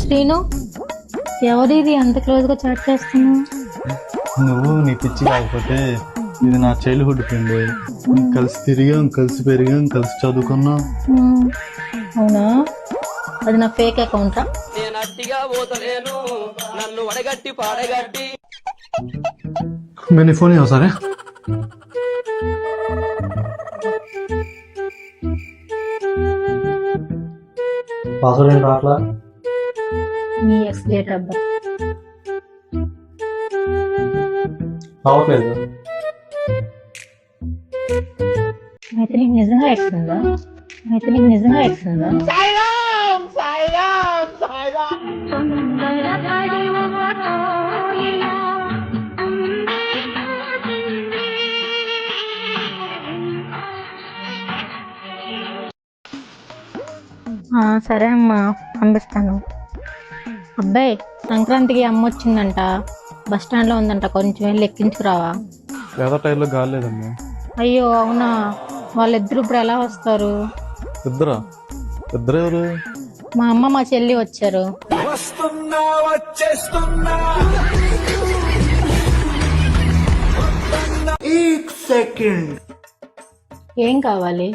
శ్రీను, ఎవరిది అంత క్లోజ్ గా చాట్ చేస్తున్నావు? నువ్వు నీ పిచ్చి కాకపోతే ఇది నా చైల్డ్హుడ్ ఫ్రెండ్. కలిసి తిరిగాం, కలిసి పెరిగాం, కలిసి చదువుకున్నాం. అవునా? అది నా ఫేక్ అకౌంటా? నేను ఫోన్ ఇవ్వ సరే. పాస్వర్డ్ ఏంటి రాట్లా? మీ ఎక్స్ డేట్ ఆఫ్ బర్త్. రావట్లేదు. అయితే నీకు నిజంగా ఎక్స్ ఉందా? సరే అమ్మా, పంపిస్తాను. అబ్బాయి, సంక్రాంతికి అమ్మ వచ్చిందంట, బస్ స్టాండ్ లో ఉందంట, కొంచెం వెళ్ళి ఎక్కించుకురావా? లేదా టైర్లో గాలి లేదమ్మా. అయ్యో అవునా? వాళ్ళిద్దరు ఇప్పుడు ఎలా వస్తారు? ఇద్దరు ఎవరు? మా అమ్మ మా చెల్లి వచ్చారు. ఏం కావాలి?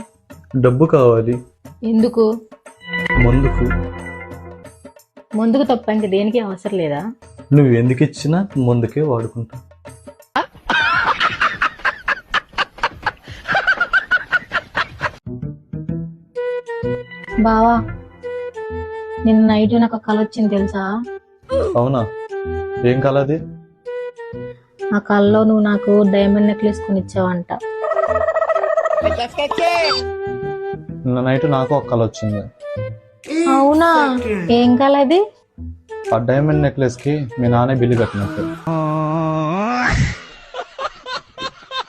డబ్బు కావాలి. ఎందుకు? ముందుకు తప్ప ఇంక దేనికి అవసరం లేదా? నువ్వు ఎందుకు ఇచ్చినా ముందుకే వాడుకుంటా. బావా, నిన్న నైట్ నాకు కళ వచ్చింది తెలుసా? అవునా? ఏం కల అది? ఆ కళలో నువ్వు నాకు డైమండ్ నెక్లెస్ కొనిచ్చావంట. నిన్న నైట్ నాకు ఒక కల వచ్చింది. అవునా? ఏం కళ అది? ఆ డైమండ్ నెక్లెస్ కి మీ నాన్న బిల్లు కట్టినట్టు.